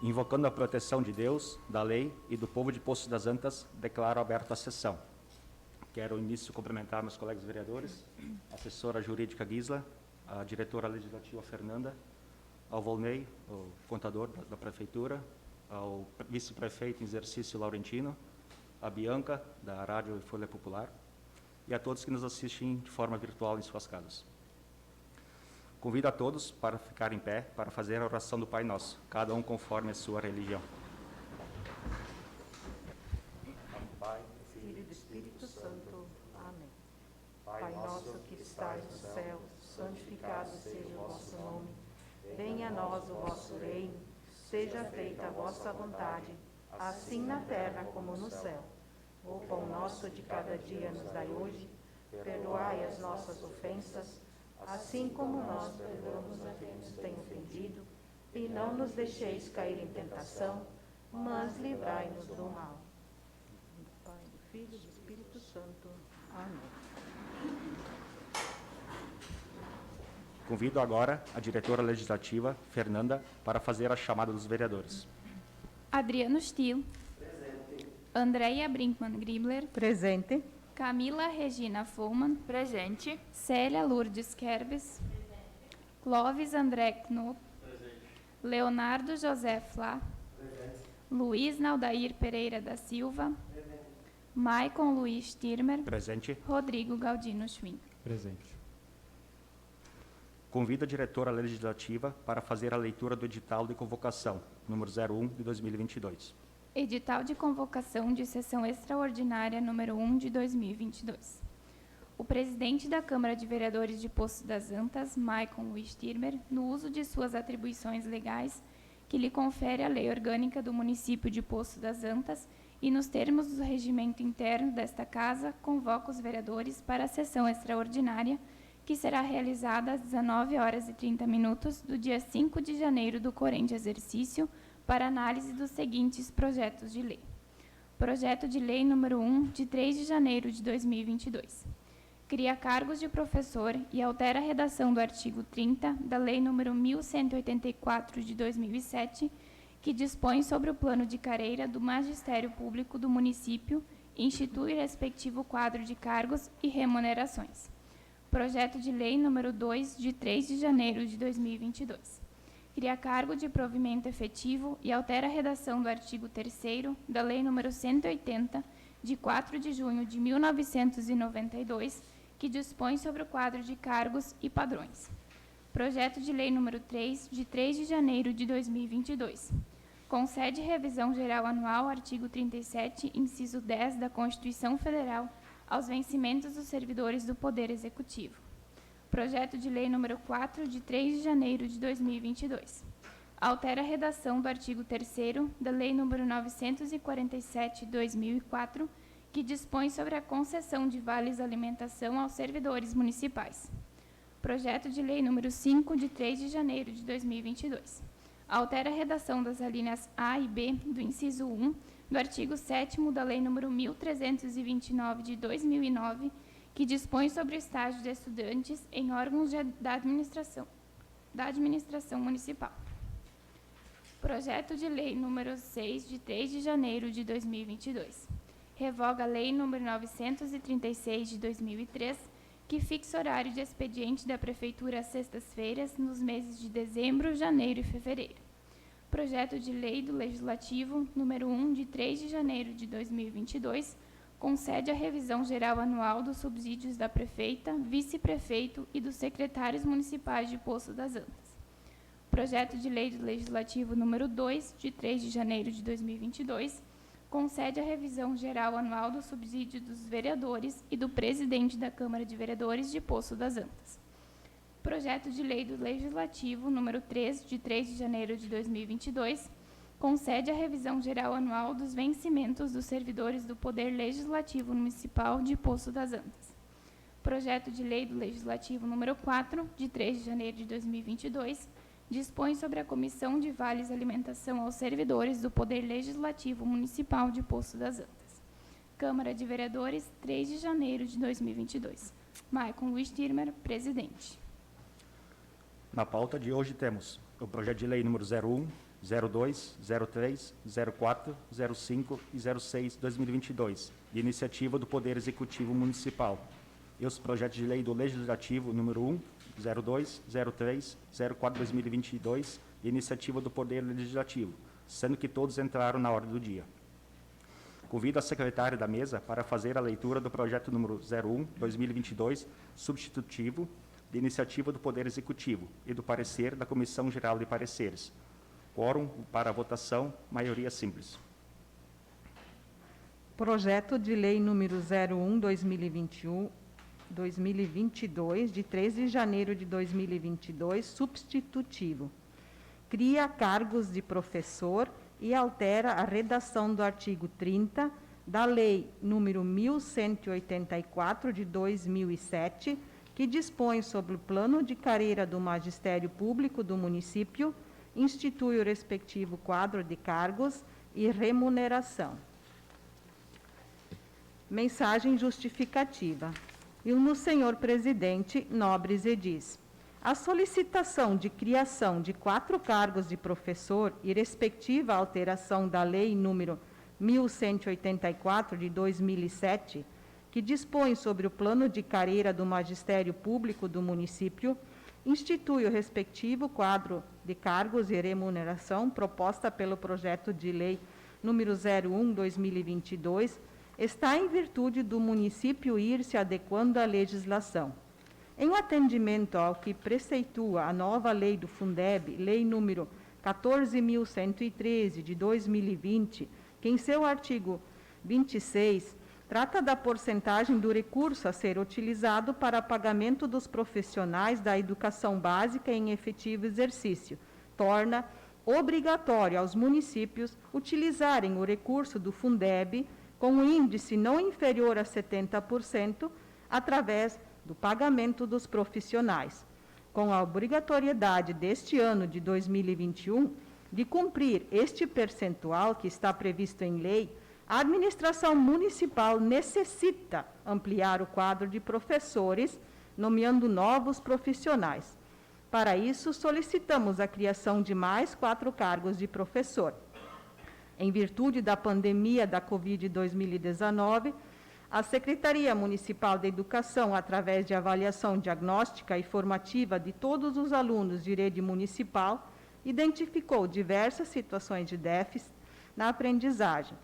Invocando a proteção de Deus, da lei e do povo de Poços das Antas, declaro aberta a sessão. Quero, no início, cumprimentar meus colegas vereadores, a assessora jurídica Gisla, a diretora legislativa Fernanda, ao Volney, o contador da Prefeitura, ao vice-prefeito em exercício Laurentino, a Bianca, da Rádio e Folha Popular, e a todos que nos assistem de forma virtual em suas casas. Convido a todos para ficar em pé para fazer a oração do Pai Nosso, cada um conforme a sua religião. Pai, Filho e do Espírito Santo. Amém. Pai nosso que estais no céu, santificado seja o vosso nome. Venha a nós o vosso reino, seja feita a vossa vontade, assim na terra como no céu. O pão nosso de cada dia nos dai hoje, perdoai as nossas ofensas, assim como nós perdoamos a quem nos tem ofendido, e não nos deixeis cair em tentação, mas livrai-nos do mal. Do Pai, do Filho e do Espírito Santo. Amém. Convido agora a diretora legislativa, Fernanda, para fazer a chamada dos vereadores. Adriano Still. Presente. Andréia Brinkmann-Gribler. Presente. Camila Regina Fullmann. Presente. Célia Lourdes Kerbes. Clóvis André Knop. Presente. Leonardo José Flá. Presente. Luiz Naldair Pereira da Silva. Presente. Maicon Luiz Tirmer. Presente. Rodrigo Galdino Schwinn. Presente. Convido a diretora legislativa para fazer a leitura do edital de convocação, número 01 de 2022. Edital de convocação de sessão extraordinária número 1 de 2022. O presidente da Câmara de Vereadores de Poços das Antas, Maicon Luiz Tirmer, no uso de suas atribuições legais, que lhe confere a Lei Orgânica do Município de Poços das Antas e nos termos do regimento interno desta Casa, convoca os vereadores para a sessão extraordinária, que será realizada às 19h30 do dia 5 de janeiro do corrente exercício, para análise dos seguintes projetos de lei. Projeto de Lei número 1, de 3 de janeiro de 2022. Cria cargos de professor e altera a redação do artigo 30 da Lei número 1184 de 2007, que dispõe sobre o plano de carreira do Magistério Público do município e institui respectivo quadro de cargos e remunerações. Projeto de Lei número 2, de 3 de janeiro de 2022. Cria cargo de provimento efetivo e altera a redação do artigo 3º da Lei número 180, de 4 de junho de 1992, que dispõe sobre o quadro de cargos e padrões. Projeto de Lei número 3, de 3 de janeiro de 2022. Concede revisão geral anual, artigo 37, inciso 10 da Constituição Federal, aos vencimentos dos servidores do Poder Executivo. Projeto de Lei número 4, de 3 de janeiro de 2022. Altera a redação do artigo 3º da Lei número 947 de 2004, que dispõe sobre a concessão de vales alimentação aos servidores municipais. Projeto de Lei número 5, de 3 de janeiro de 2022. Altera a redação das alíneas A e B do inciso 1 do artigo 7º da Lei número 1329 de 2009, que dispõe sobre o estágio de estudantes em órgãos da administração municipal. Projeto de Lei número 6, de 3 de janeiro de 2022. Revoga a Lei número 936 de 2003, que fixa horário de expediente da Prefeitura às sextas-feiras nos meses de dezembro, janeiro e fevereiro. Projeto de Lei do Legislativo número 1, de 3 de janeiro de 2022, concede a revisão geral anual dos subsídios da prefeita, vice-prefeito e dos secretários municipais de Poços das Antas. Projeto de Lei do Legislativo número 2, de 3 de janeiro de 2022, concede a revisão geral anual do subsídio dos vereadores e do presidente da Câmara de Vereadores de Poços das Antas. Projeto de Lei do Legislativo número 3, de 3 de janeiro de 2022, concede a revisão geral anual dos vencimentos dos servidores do Poder Legislativo Municipal de Poços das Antas. Projeto de Lei do Legislativo número 4, de 3 de janeiro de 2022, dispõe sobre a Comissão de Vales Alimentação aos servidores do Poder Legislativo Municipal de Poços das Antas. Câmara de Vereadores, 3 de janeiro de 2022. Maicon Luiz Tirmer, presidente. Na pauta de hoje temos o projeto de lei número 01, 02, 03, 04, 05 e 06, 2022, de iniciativa do Poder Executivo Municipal, e os projetos de lei do Legislativo número 1, 02, 03, 04, 2022, de iniciativa do Poder Legislativo, sendo que todos entraram na ordem do dia. Convido a secretária da mesa para fazer a leitura do projeto número 01, 2022, substitutivo, de iniciativa do Poder Executivo e do parecer da Comissão Geral de Pareceres. Quórum para a votação, maioria simples. Projeto de lei número 01/2022, de 13 de janeiro de 2022, substitutivo. Cria cargos de professor e altera a redação do artigo 30 da Lei número 1184 de 2007, que dispõe sobre o plano de carreira do magistério público do município, institui o respectivo quadro de cargos e remuneração. Mensagem justificativa. Ilmo Senhor Presidente, nobres edis. A solicitação de criação de 4 cargos de professor e respectiva alteração da Lei número 1184 de 2007, que dispõe sobre o plano de carreira do magistério público do município, institui o respectivo quadro de cargos e remuneração proposta pelo projeto de lei número 01/2022, está em virtude do município ir se adequando à legislação. Em atendimento ao que preceitua a nova lei do Fundeb, lei número 14.113 de 2020, que em seu artigo 26 trata da porcentagem do recurso a ser utilizado para pagamento dos profissionais da educação básica em efetivo exercício, torna obrigatório aos municípios utilizarem o recurso do Fundeb com um índice não inferior a 70%, através do pagamento dos profissionais, com a obrigatoriedade deste ano de 2021 de cumprir este percentual que está previsto em lei. A administração municipal necessita ampliar o quadro de professores, nomeando novos profissionais. Para isso, solicitamos a criação de mais 4 cargos de professor. Em virtude da pandemia da Covid-2019, a Secretaria Municipal de Educação, através de avaliação diagnóstica e formativa de todos os alunos de rede municipal, identificou diversas situações de déficit na aprendizagem.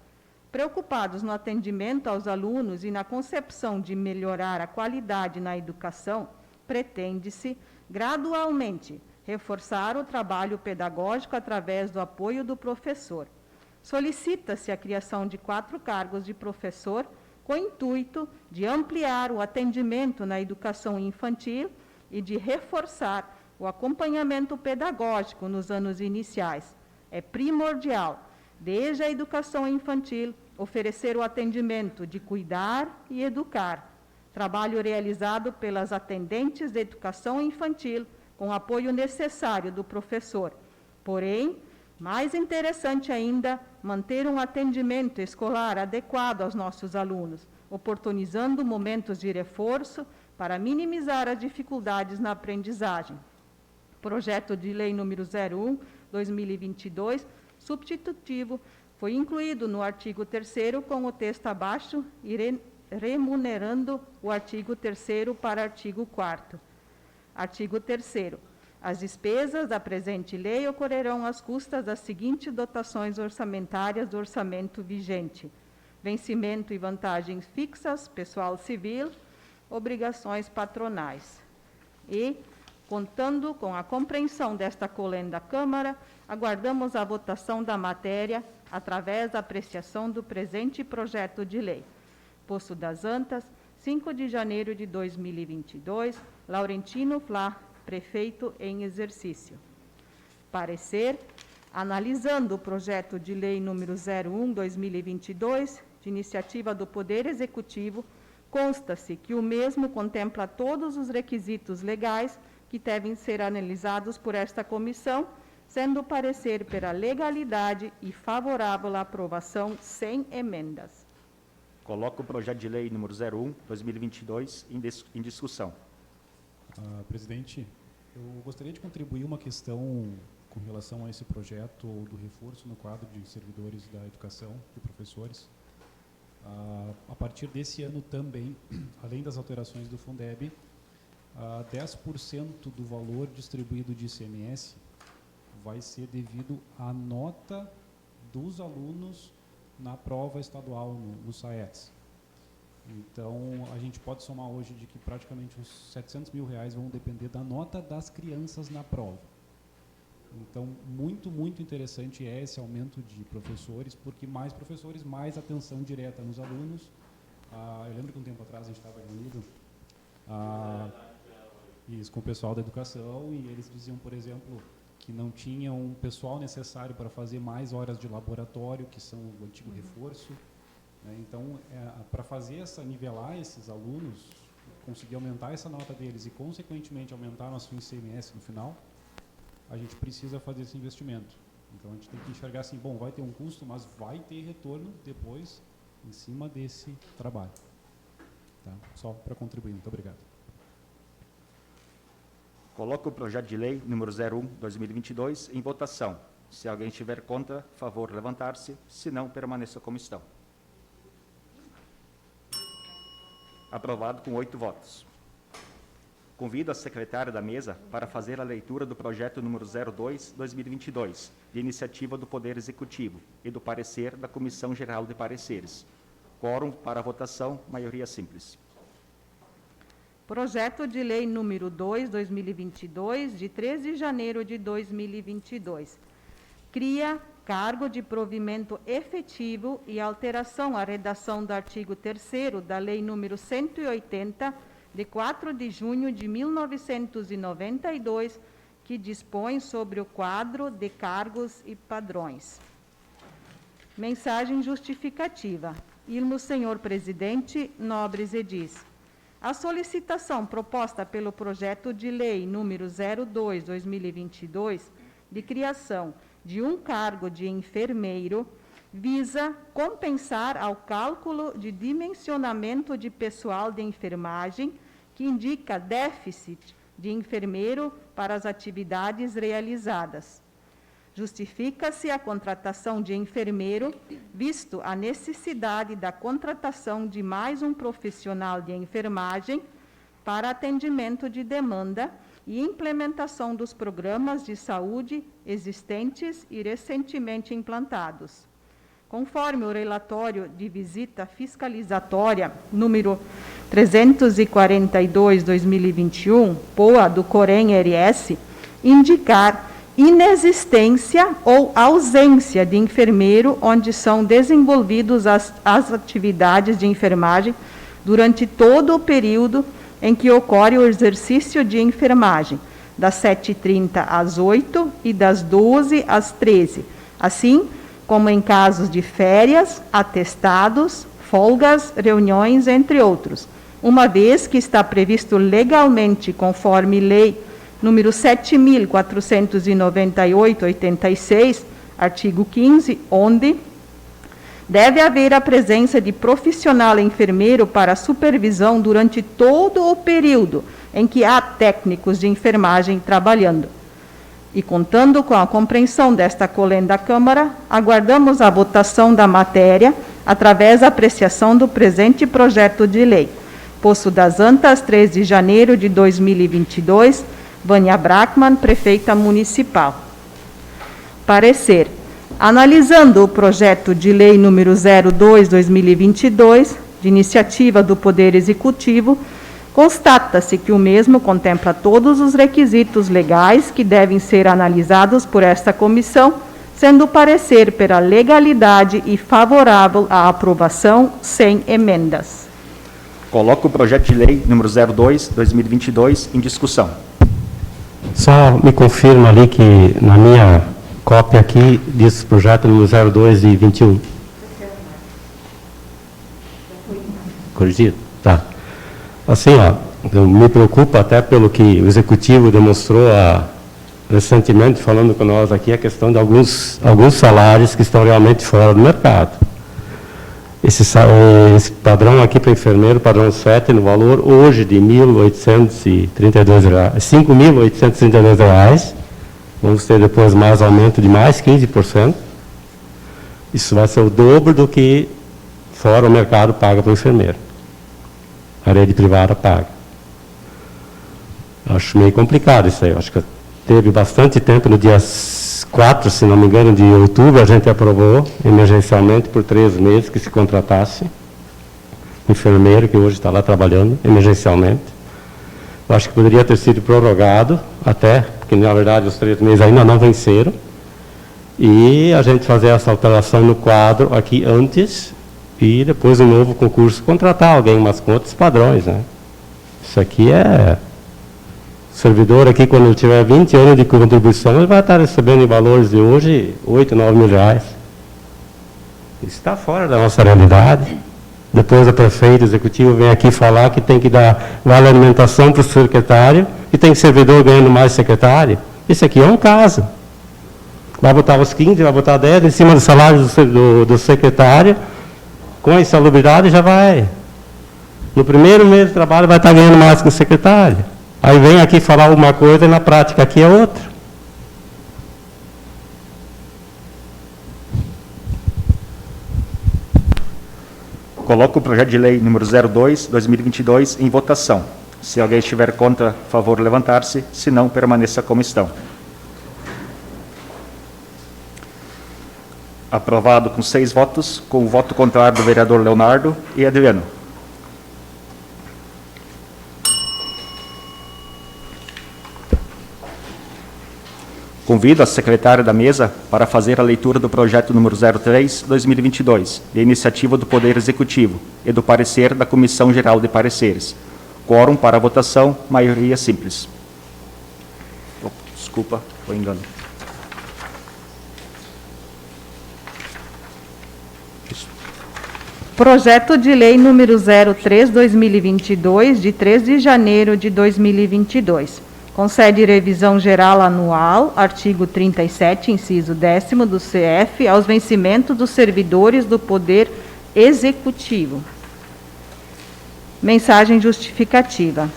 Preocupados no atendimento aos alunos e na concepção de melhorar a qualidade na educação, pretende-se, gradualmente, reforçar o trabalho pedagógico através do apoio do professor. Solicita-se a criação de 4 cargos de professor, com o intuito de ampliar o atendimento na educação infantil e de reforçar o acompanhamento pedagógico nos anos iniciais. É primordial, desde a educação infantil, oferecer o atendimento de cuidar e educar. Trabalho realizado pelas atendentes de educação infantil, com apoio necessário do professor. Porém, mais interessante ainda, manter um atendimento escolar adequado aos nossos alunos, oportunizando momentos de reforço para minimizar as dificuldades na aprendizagem. Projeto de lei número 01/2022, substitutivo, foi incluído no artigo 3º com o texto abaixo e remunerando o artigo 3º para artigo 4º. Artigo 3º. As despesas da presente lei ocorrerão às custas das seguintes dotações orçamentárias do orçamento vigente: vencimento e vantagens fixas, pessoal civil, obrigações patronais. E, contando com a compreensão desta colenda da Câmara, aguardamos a votação da matéria através da apreciação do presente projeto de lei. Poço das Antas, 5 de janeiro de 2022, Laurentino Flá, prefeito em exercício. Parecer, analisando o projeto de lei número 01/2022, de iniciativa do Poder Executivo, consta-se que o mesmo contempla todos os requisitos legais que devem ser analisados por esta comissão, sendo o parecer pela legalidade e favorável à aprovação sem emendas. Coloco o projeto de lei número 01/2022 em discussão. Presidente, eu gostaria de contribuir uma questão com relação a esse projeto do reforço no quadro de servidores da educação, de professores. A partir desse ano também, além das alterações do Fundeb, 10% do valor distribuído de ICMS vai ser devido à nota dos alunos na prova estadual, no SAES. Então, a gente pode somar hoje de que praticamente uns R$700 mil vão depender da nota das crianças na prova. Então, muito, muito interessante é esse aumento de professores, porque mais professores, mais atenção direta nos alunos. Eu lembro que um tempo atrás a gente estava reunido com o pessoal da educação, e eles diziam, por exemplo, que não tinham um pessoal necessário para fazer mais horas de laboratório, que são o antigo reforço. Então, para nivelar esses alunos, conseguir aumentar essa nota deles e, consequentemente, aumentar nosso ICMS no final, a gente precisa fazer esse investimento. Então, a gente tem que enxergar assim, bom, vai ter um custo, mas vai ter retorno depois em cima desse trabalho. Tá? Só para contribuir. Muito obrigado. Coloco o projeto de lei número 01/2022 em votação. Se alguém estiver contra, favor levantar-se. Se não, permaneça como estão. Aprovado com 8 votos. Convido a secretária da mesa para fazer a leitura do projeto número 02/2022, de iniciativa do Poder Executivo e do parecer da Comissão Geral de Pareceres. Quórum para a votação, maioria simples. Projeto de lei número 2/2022, de 13 de janeiro de 2022. Cria cargo de provimento efetivo e alteração à redação do artigo 3º da Lei número 180, de 4 de junho de 1992, que dispõe sobre o quadro de cargos e padrões. Mensagem justificativa. Ilmo, senhor presidente, nobres edis. A solicitação proposta pelo projeto de lei número 02/2022, de criação de um cargo de enfermeiro, visa compensar ao cálculo de dimensionamento de pessoal de enfermagem, que indica déficit de enfermeiro para as atividades realizadas. Justifica-se a contratação de enfermeiro, visto a necessidade da contratação de mais um profissional de enfermagem para atendimento de demanda e implementação dos programas de saúde existentes e recentemente implantados. Conforme o relatório de visita fiscalizatória número 342/2021, POA do COREN-RS, indicar inexistência ou ausência de enfermeiro onde são desenvolvidas as atividades de enfermagem durante todo o período em que ocorre o exercício de enfermagem, das 7h30 às 8h e das 12h às 13h, assim como em casos de férias, atestados, folgas, reuniões, entre outros, uma vez que está previsto legalmente, conforme Lei número 7.498/86, artigo 15, onde deve haver a presença de profissional enfermeiro para supervisão durante todo o período em que há técnicos de enfermagem trabalhando. E contando com a compreensão desta colenda Câmara, aguardamos a votação da matéria através da apreciação do presente projeto de lei. Poço das Antas, 3 de janeiro de 2022, Vânia Brackmann, prefeita municipal. Parecer. Analisando o projeto de lei número 02/2022, de iniciativa do Poder Executivo, constata-se que o mesmo contempla todos os requisitos legais que devem ser analisados por esta comissão, sendo o parecer pela legalidade e favorável à aprovação sem emendas. Coloco o projeto de lei número 02/2022 em discussão. Só me confirma ali que na minha cópia aqui diz projeto número 02/21. Corrigido? Tá. Assim, me preocupa até pelo que o Executivo demonstrou recentemente, falando com nós aqui, a questão de alguns salários que estão realmente fora do mercado. Esse padrão aqui para enfermeiro, padrão 7, no valor hoje de R$ 5.832, Vamos ter depois mais aumento de mais 15%. Isso vai ser o dobro do que fora o mercado paga para o enfermeiro. A rede privada paga. Acho meio complicado isso aí. Acho que teve bastante tempo, no dia 4, se não me engano, de outubro, a gente aprovou emergencialmente por 3 meses que se contratasse enfermeiro, que hoje está lá trabalhando emergencialmente. Eu acho que poderia ter sido prorrogado até, porque na verdade os 3 meses ainda não venceram, e a gente fazer essa alteração no quadro aqui antes, e depois um novo concurso contratar alguém, mas com outros padrões, né? Isso aqui é... O servidor aqui, quando ele tiver 20 anos de contribuição, ele vai estar recebendo em valores de hoje 8, 9 mil reais. Isso está fora da nossa realidade. Depois o prefeito executivo vem aqui falar que tem que dar vale alimentação para o secretário e tem servidor ganhando mais secretário. Isso aqui é um caso. Vai botar os 15, vai botar 10 em cima do salário do secretário, com a insalubridade já vai. No primeiro mês de trabalho vai estar ganhando mais que o secretário. Aí vem aqui falar uma coisa e na prática aqui é outra. Coloco o projeto de lei número 02/2022 em votação. Se alguém estiver contra, favor levantar-se, se não, permaneça como estão. Aprovado com 6 votos, com o voto contrário do vereador Leonardo e Adriano. Convido a secretária da mesa para fazer a leitura do projeto número 03/2022, de iniciativa do Poder Executivo e do parecer da Comissão Geral de Pareceres. Quórum para a votação, maioria simples. Desculpa, foi engano. Projeto de lei número 03/2022, de 3 de janeiro de 2022. Concede revisão geral anual, artigo 37, inciso 10º do CF, aos vencimentos dos servidores do Poder Executivo. Mensagem justificativa.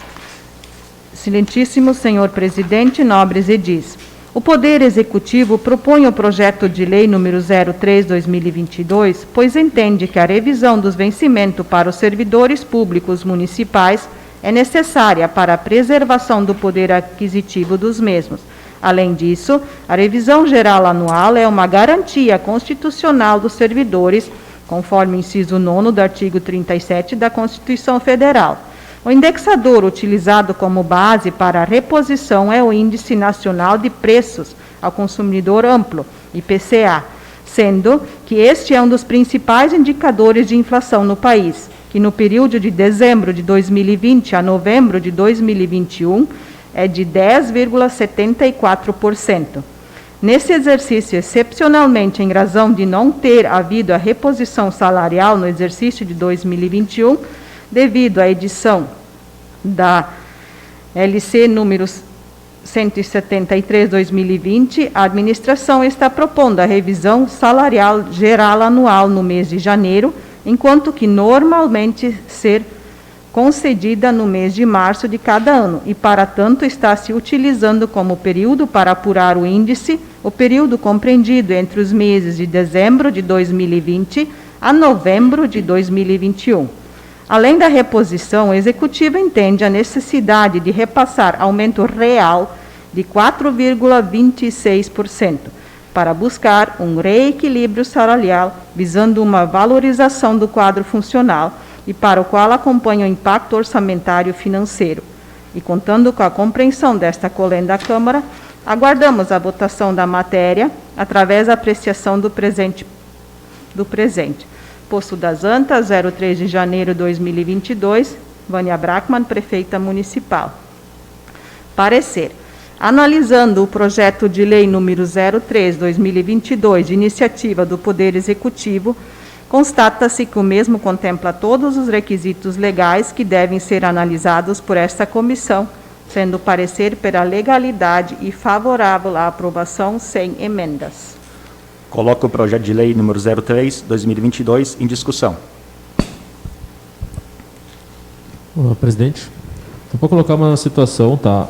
Excelentíssimo senhor presidente, nobres edis. O Poder Executivo propõe o projeto de lei número 03/2022, pois entende que a revisão dos vencimentos para os servidores públicos municipais é necessária para a preservação do poder aquisitivo dos mesmos. Além disso, a revisão geral anual é uma garantia constitucional dos servidores, conforme o inciso 9º do artigo 37 da Constituição Federal. O indexador utilizado como base para a reposição é o Índice Nacional de Preços ao Consumidor Amplo, IPCA, sendo que este é um dos principais indicadores de inflação no país, que no período de dezembro de 2020 a novembro de 2021 é de 10,74%. Nesse exercício, excepcionalmente, em razão de não ter havido a reposição salarial no exercício de 2021, devido à edição da LC número 173/2020, a administração está propondo a revisão salarial geral anual no mês de janeiro, enquanto que normalmente ser concedida no mês de março de cada ano, e para tanto está se utilizando como período para apurar o índice o período compreendido entre os meses de dezembro de 2020 a novembro de 2021. Além da reposição, o Executivo entende a necessidade de repassar aumento real de 4,26%, para buscar um reequilíbrio salarial, visando uma valorização do quadro funcional e para o qual acompanha o impacto orçamentário financeiro. E contando com a compreensão desta colenda da Câmara, aguardamos a votação da matéria através da apreciação do presente. Poço das Antas, 03 de janeiro de 2022, Vânia Brackmann, prefeita municipal. Parecer. Analisando o projeto de lei número 03/2022, de iniciativa do Poder Executivo, constata-se que o mesmo contempla todos os requisitos legais que devem ser analisados por esta comissão, sendo o parecer pela legalidade e favorável à aprovação sem emendas. Coloco o projeto de lei número 03/2022 em discussão. Presidente, só para colocar uma situação, tá?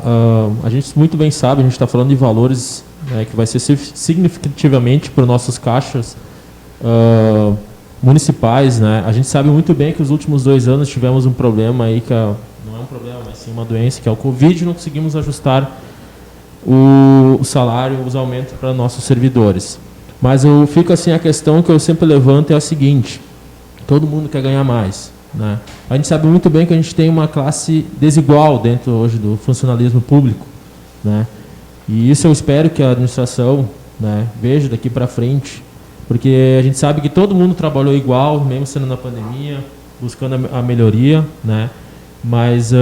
A gente muito bem sabe, a gente está falando de valores né, que vai ser significativamente para os nossos caixas municipais, né? A gente sabe muito bem que os últimos 2 anos tivemos um problema aí, que não é um problema, mas sim uma doença, que é o Covid, e não conseguimos ajustar o salário, os aumentos para nossos servidores. Mas eu fico assim, a questão que eu sempre levanto é a seguinte: todo mundo quer ganhar mais, né? A gente sabe muito bem que a gente tem uma classe desigual dentro hoje do funcionalismo público, né? E isso eu espero que a administração, né, veja daqui para frente, porque a gente sabe que todo mundo trabalhou igual, mesmo sendo na pandemia, buscando a melhoria, né? Mas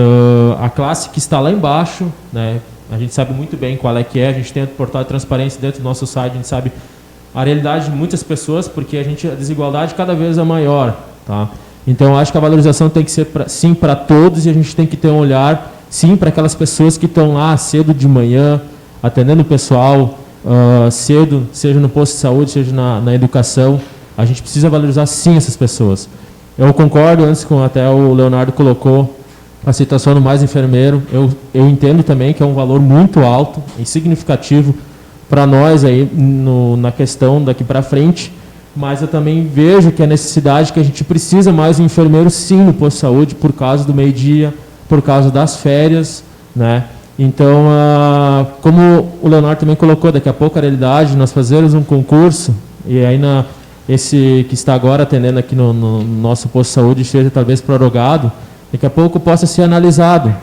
a classe que está lá embaixo, né, a gente sabe muito bem qual é que é. A gente tem o portal de transparência dentro do nosso site, a gente sabe a realidade de muitas pessoas, porque a desigualdade cada vez é maior, tá? Então, eu acho que a valorização tem que ser sim para todos, e a gente tem que ter um olhar sim para aquelas pessoas que estão lá cedo de manhã, atendendo o pessoal cedo, seja no posto de saúde, seja na educação. A gente precisa valorizar sim essas pessoas. Eu concordo, antes com até o Leonardo colocou a situação do mais enfermeiro. Eu entendo também que é um valor muito alto e significativo para nós aí na questão daqui para frente, mas eu também vejo que a necessidade que a gente precisa mais de enfermeiro sim no posto de saúde, por causa do meio-dia, por causa das férias, né? Então, como o Leonardo também colocou, daqui a pouco a realidade, nós fazermos um concurso, e aí esse que está agora atendendo aqui no nosso posto de saúde seja talvez prorrogado, daqui a pouco possa ser analisado,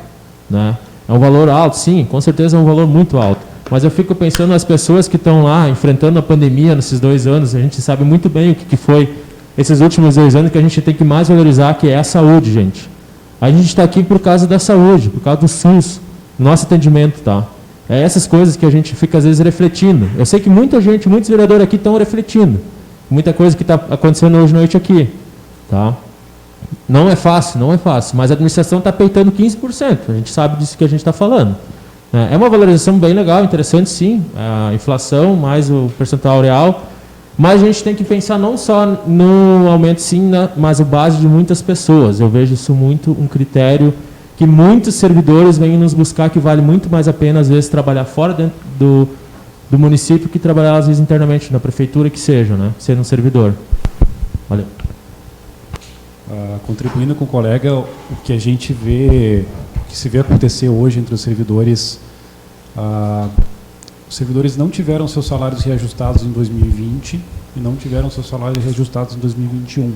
né? É um valor alto, sim, com certeza é um valor muito alto. Mas eu fico pensando nas pessoas que estão lá enfrentando a pandemia nesses 2 anos. A gente sabe muito bem o que foi esses últimos 2 anos, que a gente tem que mais valorizar, que é a saúde, gente. A gente está aqui por causa da saúde, por causa do SUS, nosso atendimento, tá? É essas coisas que a gente fica às vezes refletindo. Eu sei que muita gente, muitos vereadores aqui estão refletindo. Muita coisa que está acontecendo hoje à noite aqui, tá? Não é fácil, mas a administração está peitando 15%. A gente sabe disso que a gente está falando. É uma valorização bem legal, interessante sim, a inflação mais o percentual real, mas a gente tem que pensar não só no aumento sim, mas a base de muitas pessoas. Eu vejo isso muito um critério que muitos servidores vêm nos buscar, que vale muito mais a pena às vezes trabalhar fora dentro do município que trabalhar às vezes internamente na prefeitura, que seja, né, ser um servidor. Valeu. Contribuindo com o colega, o que a gente vê, o que se vê acontecer hoje entre os servidores não tiveram seus salários reajustados em 2020 e não tiveram seus salários reajustados em 2021.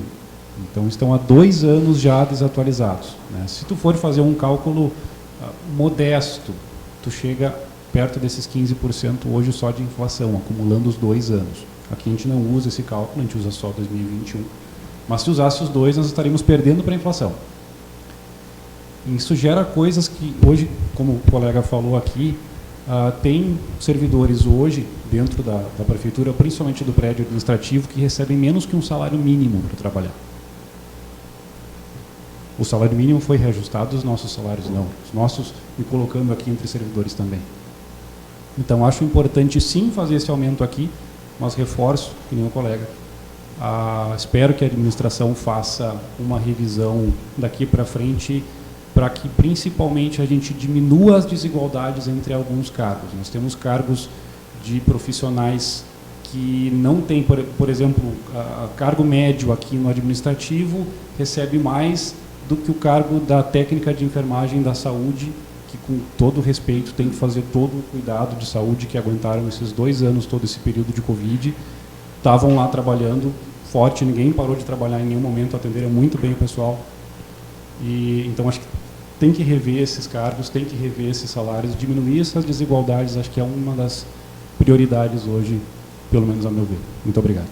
Então, estão há 2 anos já desatualizados, né? Se tu for fazer um cálculo modesto, tu chega perto desses 15% hoje só de inflação, acumulando os 2 anos. Aqui a gente não usa esse cálculo, a gente usa só 2021. Mas se usasse os 2, nós estaríamos perdendo para a inflação. Isso gera coisas que hoje, como o colega falou aqui, tem servidores hoje dentro da prefeitura, principalmente do prédio administrativo, que recebem menos que um salário mínimo para trabalhar. O salário mínimo foi reajustado, os nossos salários não. Os nossos, me colocando aqui entre servidores também. Então, acho importante sim fazer esse aumento aqui, mas reforço, que nem o colega, espero que a administração faça uma revisão daqui para frente, para que principalmente a gente diminua as desigualdades entre alguns cargos. Nós temos cargos de profissionais que não têm, por exemplo, cargo médio aqui no administrativo recebe mais do que o cargo da técnica de enfermagem da saúde, que com todo respeito tem que fazer todo o cuidado de saúde, que aguentaram esses 2 anos, todo esse período de Covid, estavam lá trabalhando forte, ninguém parou de trabalhar em nenhum momento, atenderam muito bem o pessoal. E então acho que tem que rever esses cargos, tem que rever esses salários, diminuir essas desigualdades, acho que é uma das prioridades hoje, pelo menos a meu ver. Muito obrigado.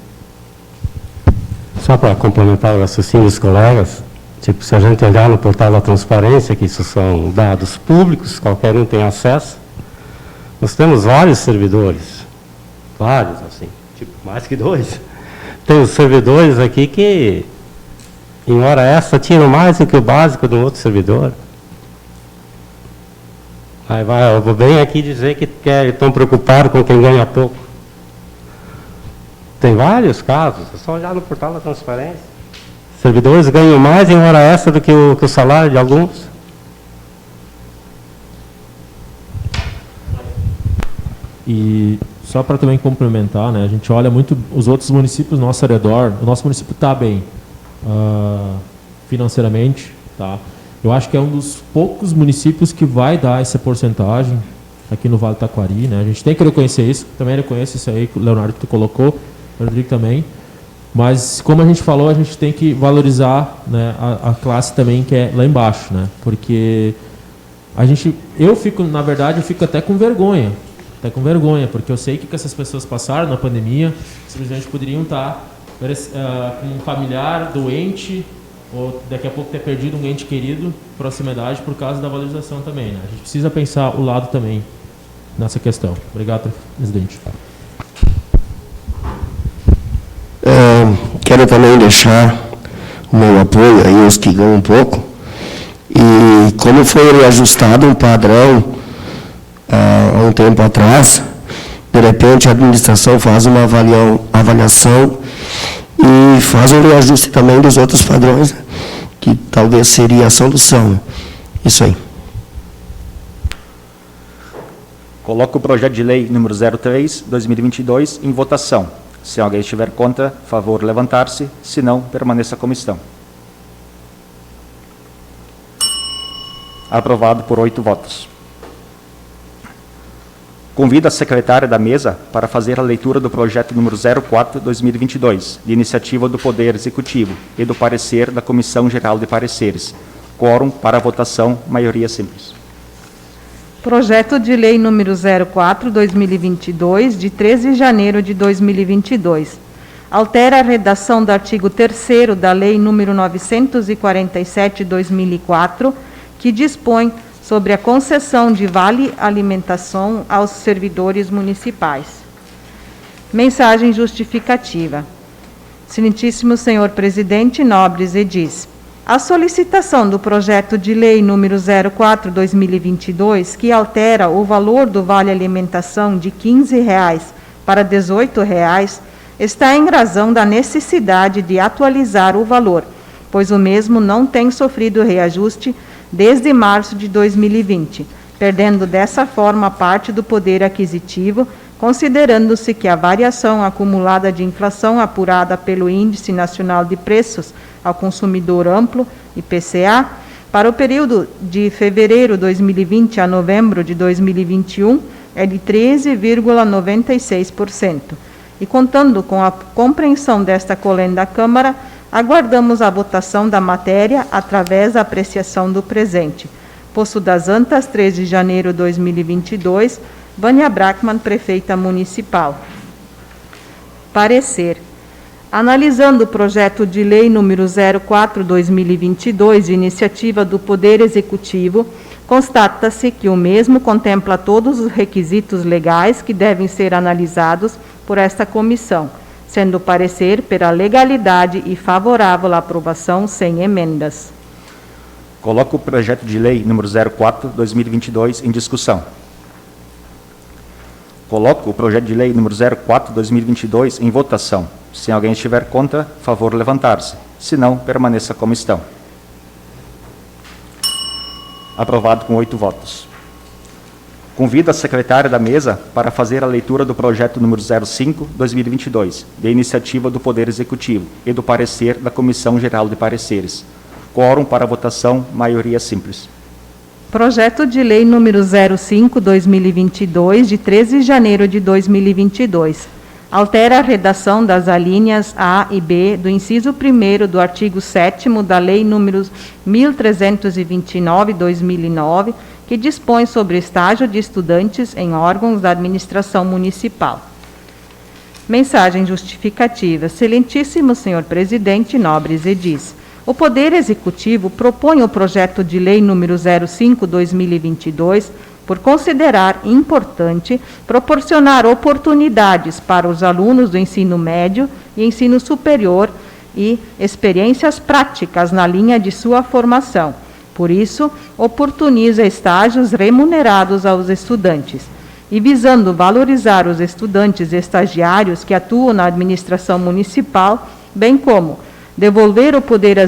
Só para complementar o raciocínio dos colegas, tipo, se a gente olhar no portal da transparência, que isso são dados públicos, qualquer um tem acesso, nós temos vários servidores, vários, assim, tipo, mais que 2. Tem os servidores aqui que, em hora extra, tiram mais do que o básico do outro servidor. Aí eu vou bem aqui dizer que estão preocupados com quem ganha pouco. Tem vários casos, é só olhar no portal da transparência. Servidores ganham mais em hora extra do que o salário de alguns. E só para também complementar, né, a gente olha muito os outros municípios ao nosso redor, o nosso município está bem financeiramente, tá? Eu acho que é um dos poucos municípios que vai dar essa porcentagem aqui no Vale do Taquari, né? A gente tem que reconhecer isso, também reconheço isso aí que o Leonardo que tu colocou, o Rodrigo também, mas como a gente falou, a gente tem que valorizar, né, a classe também que é lá embaixo, né? Porque eu fico até com vergonha, porque eu sei que essas pessoas passaram na pandemia, simplesmente poderiam estar com um familiar doente, ou daqui a pouco ter perdido um ente querido, proximidade, por causa da valorização também, né? A gente precisa pensar o lado também nessa questão. Obrigado, presidente. Quero também deixar o meu apoio aí aos que ganham um pouco. E como foi reajustado um padrão há um tempo atrás, de repente a administração faz uma avaliação e faz um reajuste também dos outros padrões, que talvez seria a solução. Isso aí. Coloco o projeto de lei número 03/2022 em votação. Se alguém estiver contra, favor levantar-se. Se não, permaneça como estão. Aprovado por 8 votos. Convido a secretária da mesa para fazer a leitura do projeto número 04/2022, de iniciativa do Poder Executivo e do parecer da Comissão Geral de Pareceres. Quórum para a votação, maioria simples. Projeto de lei número 04/2022, de 13 de janeiro de 2022. Altera a redação do artigo 3º da Lei número 947/2004, que dispõe sobre a concessão de vale alimentação aos servidores municipais. Mensagem justificativa. Excelentíssimo senhor presidente, nobres edis. A solicitação do projeto de lei número 04/2022, que altera o valor do vale alimentação de R$ 15 para R$ 18, está em razão da necessidade de atualizar o valor, pois o mesmo não tem sofrido reajuste desde março de 2020, perdendo dessa forma parte do poder aquisitivo, considerando-se que a variação acumulada de inflação apurada pelo Índice Nacional de Preços ao Consumidor Amplo, IPCA, para o período de fevereiro de 2020 a novembro de 2021 é de 13,96%. E contando com a compreensão desta colenda da Câmara, aguardamos a votação da matéria através da apreciação do presente. Poço das Antas, 13 de janeiro de 2022, Vânia Brackmann, prefeita municipal. Parecer. Analisando o projeto de lei número 04/2022, de iniciativa do Poder Executivo, constata-se que o mesmo contempla todos os requisitos legais que devem ser analisados por esta comissão, sendo o parecer pela legalidade e favorável à aprovação sem emendas. Coloco o projeto de lei número 04/2022 em discussão. Coloco o projeto de lei número 04/2022 em votação. Se alguém estiver contra, favor levantar-se. Se não, permaneça como estão. Aprovado com 8 votos. Convido a secretária da mesa para fazer a leitura do projeto número 05/2022, de iniciativa do Poder Executivo e do parecer da Comissão Geral de Pareceres. Quórum para votação, maioria simples. Projeto de lei número 05/2022, de 13 de janeiro de 2022. Altera a redação das alíneas A e B do inciso 1º do artigo 7º da Lei número 1329/2009, que dispõe sobre estágio de estudantes em órgãos da administração municipal. Mensagem justificativa. Excelentíssimo senhor presidente, nobres edis. O Poder Executivo propõe o projeto de lei número 05/2022 por considerar importante proporcionar oportunidades para os alunos do ensino médio e ensino superior e experiências práticas na linha de sua formação. Por isso, oportuniza estágios remunerados aos estudantes. E visando valorizar os estudantes estagiários que atuam na administração municipal, bem como devolver o poder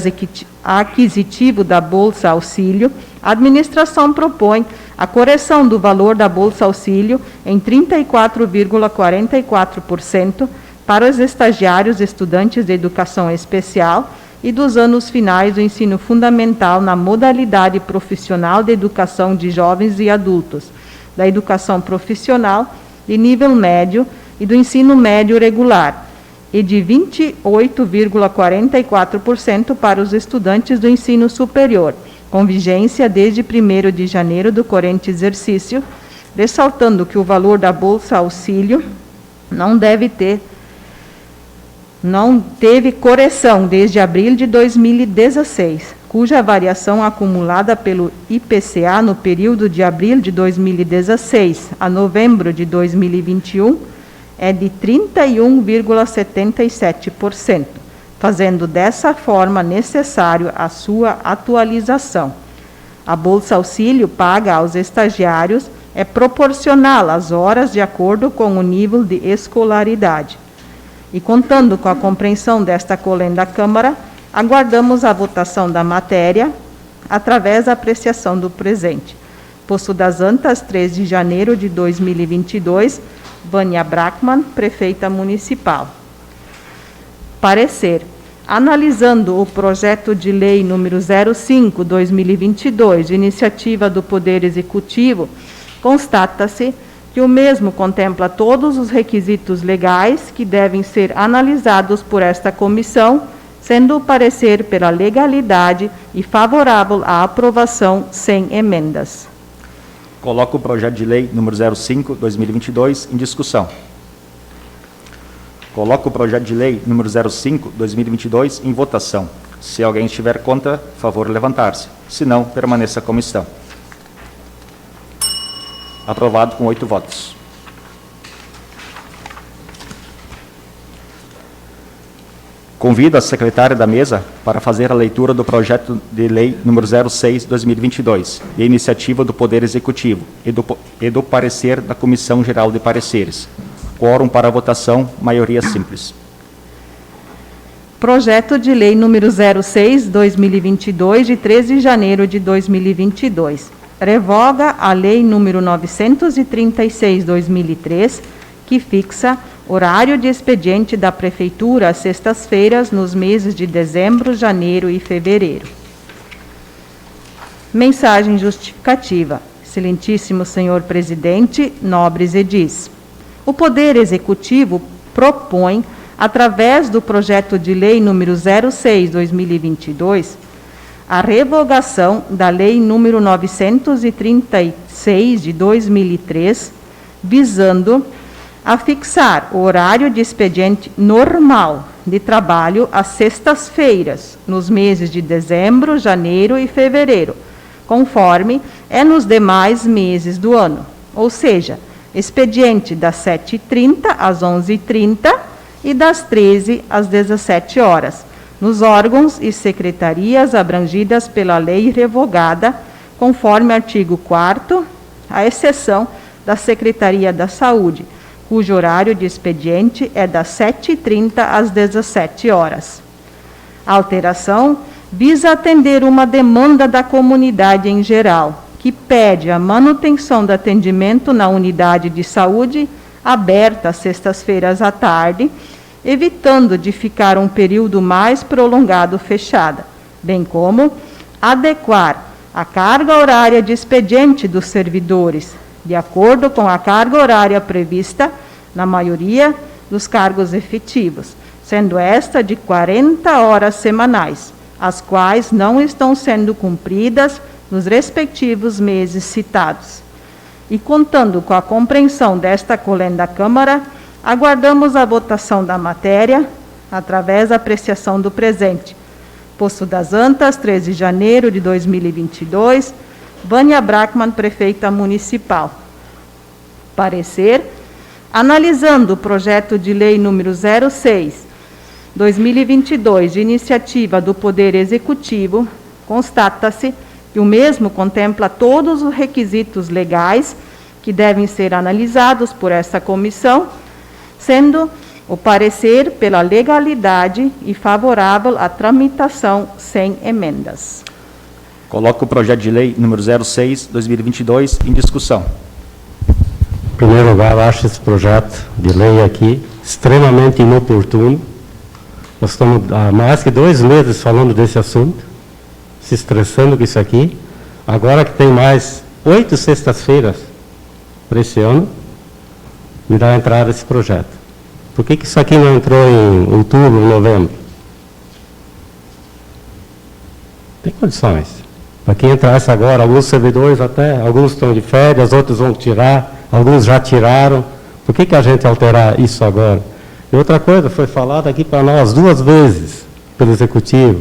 aquisitivo da Bolsa Auxílio, a administração propõe a correção do valor da Bolsa Auxílio em 34,44% para os estagiários estudantes de educação especial e dos anos finais do ensino fundamental na modalidade profissional de educação de jovens e adultos, da educação profissional de nível médio e do ensino médio regular, e de 28,44% para os estudantes do ensino superior, com vigência desde 1º de janeiro do corrente exercício, ressaltando que o valor da Bolsa Auxílio não teve correção desde abril de 2016, cuja variação acumulada pelo IPCA no período de abril de 2016 a novembro de 2021 é de 31,77%, fazendo dessa forma necessário a sua atualização. A Bolsa Auxílio paga aos estagiários é proporcional às horas de acordo com o nível de escolaridade. E contando com a compreensão desta colenda da Câmara, aguardamos a votação da matéria através da apreciação do presente. Poço das Antas, 3 de janeiro de 2022, Vânia Brackmann, Prefeita Municipal. Parecer. Analisando o projeto de lei número 05/2022, de iniciativa do Poder Executivo, constata-se que o mesmo contempla todos os requisitos legais que devem ser analisados por esta comissão, sendo o parecer pela legalidade e favorável à aprovação sem emendas. Coloco o projeto de lei número 05/2022 em discussão. Coloco o projeto de lei número 05/2022 em votação. Se alguém estiver contra, favor levantar-se. Se não, permaneça como estão. Aprovado com 8 votos. Convido a secretária da mesa para fazer a leitura do projeto de lei número 06/2022, de iniciativa do Poder Executivo e do parecer da Comissão Geral de Pareceres. Quórum para a votação, maioria simples. Projeto de lei número 06/2022, de 13 de janeiro de 2022. Revoga a lei número 936/2003, que fixa horário de expediente da Prefeitura às sextas-feiras nos meses de dezembro, janeiro e fevereiro. Mensagem justificativa. Excelentíssimo senhor presidente, nobres edis. O Poder Executivo propõe, através do projeto de lei número 06/2022, a revogação da lei número 936 de 2003, visando a fixar o horário de expediente normal de trabalho às sextas-feiras, nos meses de dezembro, janeiro e fevereiro, conforme é nos demais meses do ano. Ou seja, expediente das 7h30 às 11h30 e das 13 às 17 horas, nos órgãos e secretarias abrangidas pela lei revogada, conforme artigo 4º, à exceção da Secretaria da Saúde, cujo horário de expediente é das 7h30 às 17 horas. A alteração visa atender uma demanda da comunidade em geral, que pede a manutenção do atendimento na unidade de saúde aberta às sextas-feiras à tarde, evitando de ficar um período mais prolongado fechada, bem como adequar a carga horária de expediente dos servidores, de acordo com a carga horária prevista na maioria dos cargos efetivos, sendo esta de 40 horas semanais, as quais não estão sendo cumpridas nos respectivos meses citados. E contando com a compreensão desta colenda da Câmara, aguardamos a votação da matéria através da apreciação do presente. Poço das Antas, 13 de janeiro de 2022, Vânia Brackmann, Prefeita Municipal. Parecer. Analisando o projeto de lei número 06/2022, de iniciativa do Poder Executivo, constata-se que o mesmo contempla todos os requisitos legais que devem ser analisados por esta comissão, sendo o parecer pela legalidade e favorável à tramitação sem emendas. Coloco o projeto de lei número 06/2022 em discussão. Em primeiro lugar, eu acho esse projeto de lei aqui extremamente inoportuno. Nós estamos há mais que 2 meses falando desse assunto, se estressando com isso aqui. Agora que tem mais 8 sextas-feiras para esse ano, me dá a entrada esse projeto. Por que isso aqui não entrou em outubro, novembro? Tem condições. Para quem entrasse agora, alguns servidores até, alguns estão de férias, outros vão tirar, alguns já tiraram. Por que a gente alterar isso agora? E outra coisa, foi falado aqui para nós 2 vezes pelo Executivo,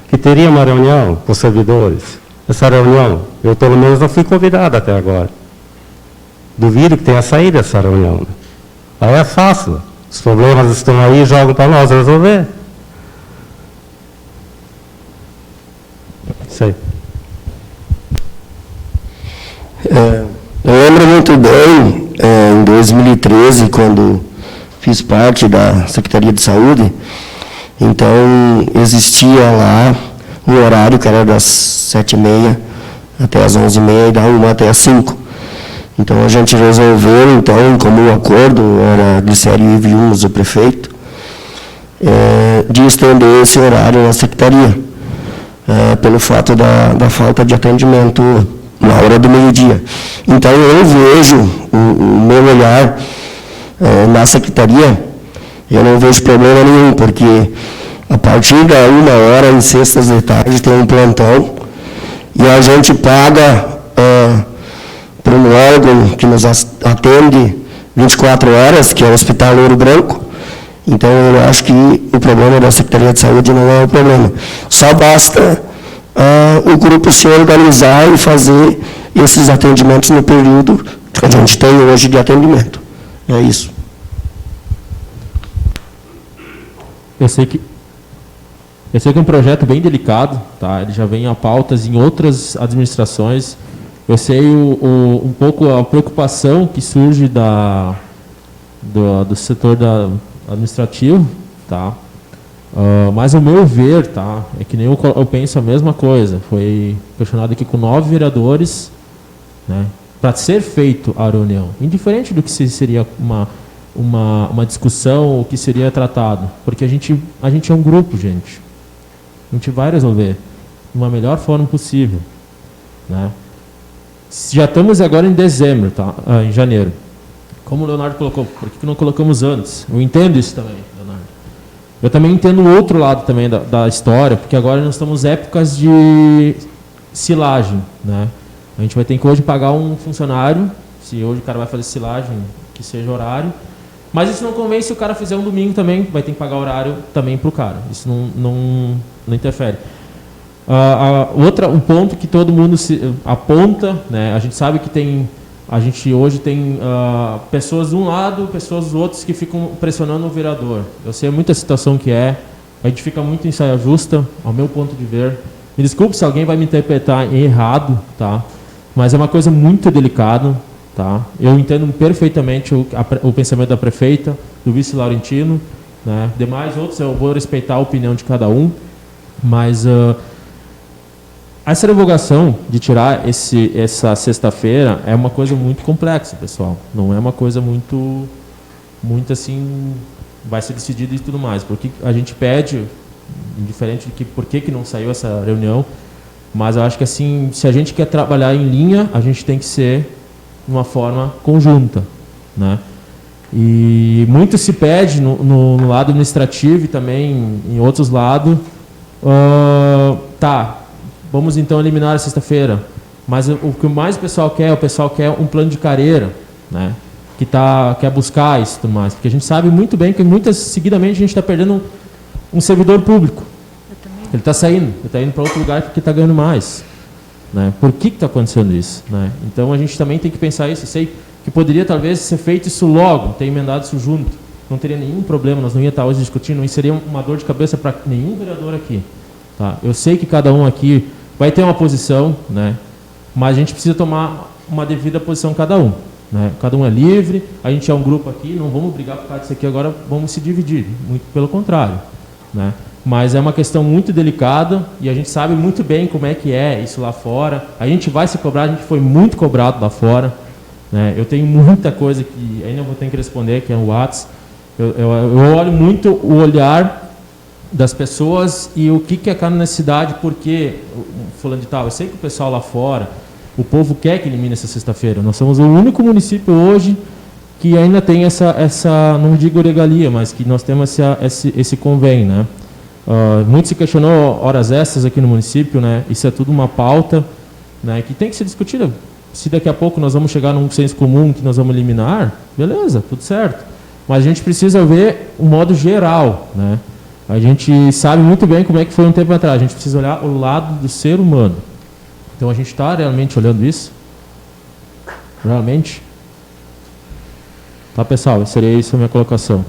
que teria uma reunião com os servidores. Essa reunião, eu pelo menos não fui convidado até agora. Duvido que tenha saído essa reunião. Né? Aí é fácil. Os problemas estão aí, jogam para nós resolver. Isso aí. Eu lembro muito bem, em 2013, quando fiz parte da Secretaria de Saúde, então existia lá um horário que era das 7h30 até as 11h30 e da 1 até as 5. Então a gente resolveu, então, como o acordo era de série e viúvos do prefeito, de estender esse horário na Secretaria, pelo fato da falta de atendimento na hora do meio-dia. Então, eu vejo o meu olhar na Secretaria, eu não vejo problema nenhum, porque a partir da 1h, em sextas de tarde, tem um plantão, e a gente paga para um órgão que nos atende 24 horas, que é o Hospital Ouro Branco. Então, eu acho que o problema da Secretaria de Saúde não é o problema. Só basta o grupo se organizar e fazer esses atendimentos no período que a gente tem hoje de atendimento. É isso. Eu sei que é um projeto bem delicado, tá? Ele já vem a pautas em outras administrações. Eu sei um pouco a preocupação que surge do setor administrativo, tá? Mas o meu ver, tá, é que nem eu penso a mesma coisa. Foi questionado aqui com 9 vereadores, né, para ser feito a reunião, indiferente do que seria uma discussão, o que seria tratado, porque a gente é um grupo, gente. A gente vai resolver de uma melhor forma possível, né? Já estamos agora em dezembro, tá? Em janeiro. Como o Leonardo colocou, por que não colocamos antes? Eu entendo isso também, Leonardo. Eu também entendo o outro lado também da história, porque agora nós estamos épocas de silagem, né? A gente vai ter que hoje pagar um funcionário, se hoje o cara vai fazer silagem, que seja horário, mas isso não convém se o cara fizer um domingo também, vai ter que pagar horário também para o cara. Isso não interfere. Um ponto que todo mundo aponta, né? A gente sabe que a gente hoje tem pessoas de um lado, pessoas dos outros que ficam pressionando o vereador. Eu sei muita situação que a gente fica muito em saia justa, ao meu ponto de ver. Me desculpe se alguém vai me interpretar errado, tá? Mas é uma coisa muito delicada, tá? Eu entendo perfeitamente o pensamento da prefeita, do vice Laurentino, né? Demais outros, eu vou respeitar a opinião de cada um, mas essa revogação de tirar essa sexta-feira é uma coisa muito complexa, pessoal. Não é uma coisa muito assim, vai ser decidido e tudo mais. Porque a gente pede, indiferente de por que não saiu essa reunião, mas eu acho que assim, se a gente quer trabalhar em linha, a gente tem que ser de uma forma conjunta, né? E muito se pede no lado administrativo e também em outros lados, vamos então eliminar a sexta-feira. Mas o que mais o pessoal quer um plano de carreira, né? Que quer buscar isso e tudo mais. Porque a gente sabe muito bem que seguidamente a gente está perdendo um servidor público. Ele está saindo, ele está indo para outro lugar porque está ganhando mais. Né? Por que está acontecendo isso? Né? Então a gente também tem que pensar isso. Eu sei que poderia talvez ser feito isso logo, ter emendado isso junto. Não teria nenhum problema, nós não ia estar hoje discutindo, não seria uma dor de cabeça para nenhum vereador aqui. Tá? Eu sei que cada um aqui vai ter uma posição, né? Mas a gente precisa tomar uma devida posição cada um. Né? Cada um é livre, a gente é um grupo aqui, não vamos brigar por causa disso aqui agora, vamos se dividir, muito pelo contrário. Né? mas é uma questão muito delicada e a gente sabe muito bem como é que é isso lá fora. A gente vai se cobrar, a gente foi muito cobrado lá fora, né? Eu tenho muita coisa que ainda vou ter que responder, que é o WhatsApp. Eu olho muito o olhar das pessoas e o que é cada necessidade, porque, falando de tal, eu sei que o pessoal lá fora, o povo quer que elimine essa sexta-feira. Nós somos o único município hoje que ainda tem essa não digo regalia, mas que nós temos esse convênio, né? Muito se questionou horas extras aqui no município, né? Isso é tudo uma pauta, né, que tem que ser discutida. Se daqui a pouco nós vamos chegar num senso comum que nós vamos eliminar, beleza, tudo certo. Mas a gente precisa ver o modo geral, né? A gente sabe muito bem como é que foi um tempo atrás. A gente precisa olhar o lado do ser humano. Então a gente está realmente olhando isso? Realmente? Tá, pessoal, seria isso a minha colocação.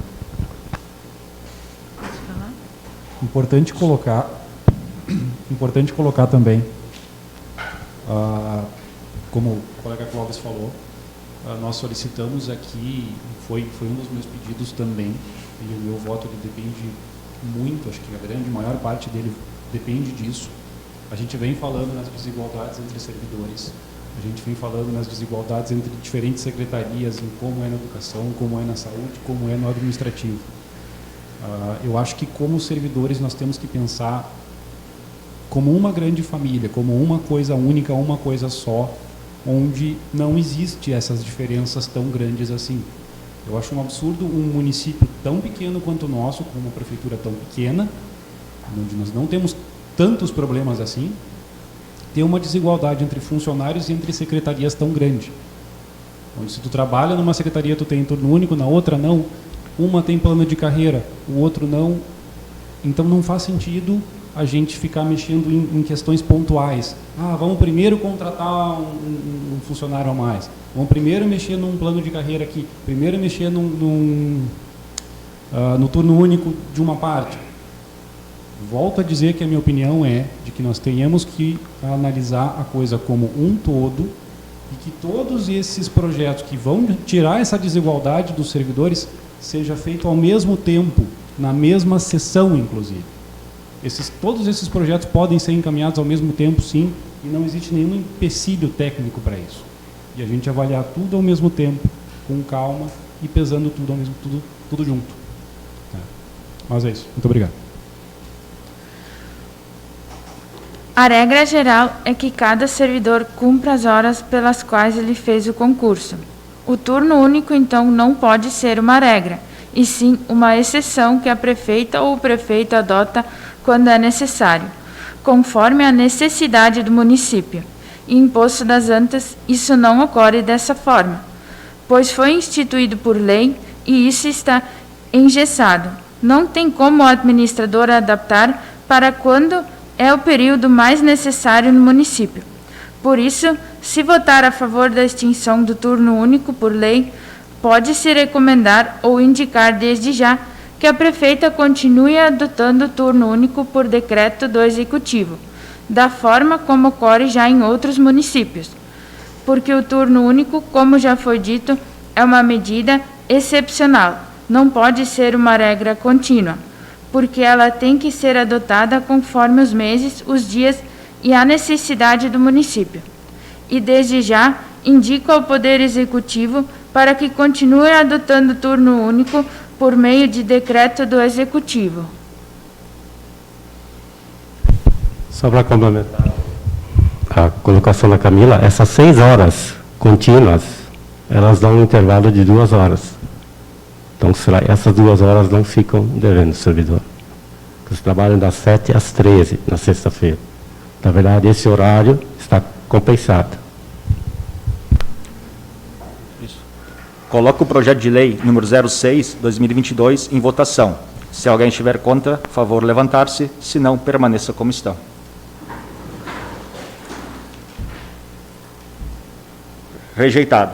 Importante colocar também, como o colega Clóvis falou, nós solicitamos aqui, foi um dos meus pedidos também, e o meu voto ele depende muito, acho que a grande maior parte dele depende disso. A gente vem falando nas desigualdades entre servidores, a gente vem falando nas desigualdades entre diferentes secretarias, em como é na educação, como é na saúde, como é no administrativo. Eu acho que como servidores nós temos que pensar como uma grande família, como uma coisa única, uma coisa só, onde não existe essas diferenças tão grandes assim. Eu acho um absurdo um município tão pequeno quanto o nosso, com uma prefeitura tão pequena, onde nós não temos tantos problemas assim, ter uma desigualdade entre funcionários e entre secretarias tão grande. Onde se tu trabalha numa secretaria tu tem turno único, na outra não, uma tem plano de carreira, o outro não. Então não faz sentido a gente ficar mexendo em questões pontuais. Vamos primeiro contratar um funcionário a mais. Vamos primeiro mexer num plano de carreira aqui. Primeiro mexer no turno único de uma parte. Volto a dizer que a minha opinião é de que nós tenhamos que analisar a coisa como um todo e que todos esses projetos que vão tirar essa desigualdade dos servidores seja feito ao mesmo tempo, na mesma sessão, inclusive. Todos esses projetos podem ser encaminhados ao mesmo tempo, sim, e não existe nenhum empecilho técnico para isso. E a gente avaliar tudo ao mesmo tempo, com calma e pesando tudo junto. Mas é isso. Muito obrigado. A regra geral é que cada servidor cumpra as horas pelas quais ele fez o concurso. O turno único, então, não pode ser uma regra, e sim uma exceção que a prefeita ou o prefeito adota quando é necessário, conforme a necessidade do município. E em Poço das Antas, isso não ocorre dessa forma, pois foi instituído por lei e isso está engessado. Não tem como o administrador adaptar para quando é o período mais necessário no município. Por isso, se votar a favor da extinção do turno único por lei, pode-se recomendar ou indicar desde já que a prefeita continue adotando o turno único por decreto do Executivo, da forma como ocorre já em outros municípios. Porque o turno único, como já foi dito, é uma medida excepcional, não pode ser uma regra contínua, porque ela tem que ser adotada conforme os meses, os dias e a necessidade do município. E desde já indico ao Poder Executivo para que continue adotando o turno único por meio de decreto do Executivo. Só para complementar a colocação da Camila, essas 6 horas contínuas, elas dão um intervalo de 2 horas. Então, essas 2 horas não ficam devendo o servidor. Eles trabalham das 7 às 13 na sexta-feira. Na verdade, esse horário está compensado. Isso. Coloco o projeto de lei número 06/2022 em votação. Se alguém estiver contra, por favor, levantar-se. Se não, permaneça como estão. Rejeitado.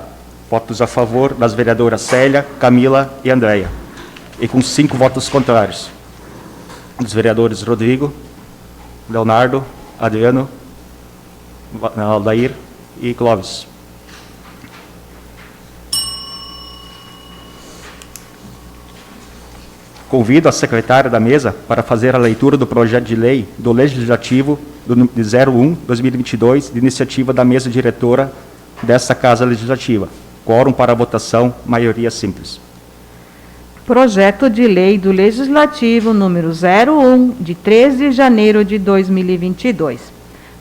Votos a favor das vereadoras Célia, Camila e Andréia. E com 5 votos contrários. Dos vereadores Rodrigo, Leonardo, Adriano, Aldair e Clóvis. Convido a secretária da mesa para fazer a leitura do projeto de lei do Legislativo de 01/2022, de iniciativa da mesa diretora dessa Casa Legislativa. Quórum para votação, maioria simples. Projeto de lei do Legislativo número 01, de 13 de janeiro de 2022.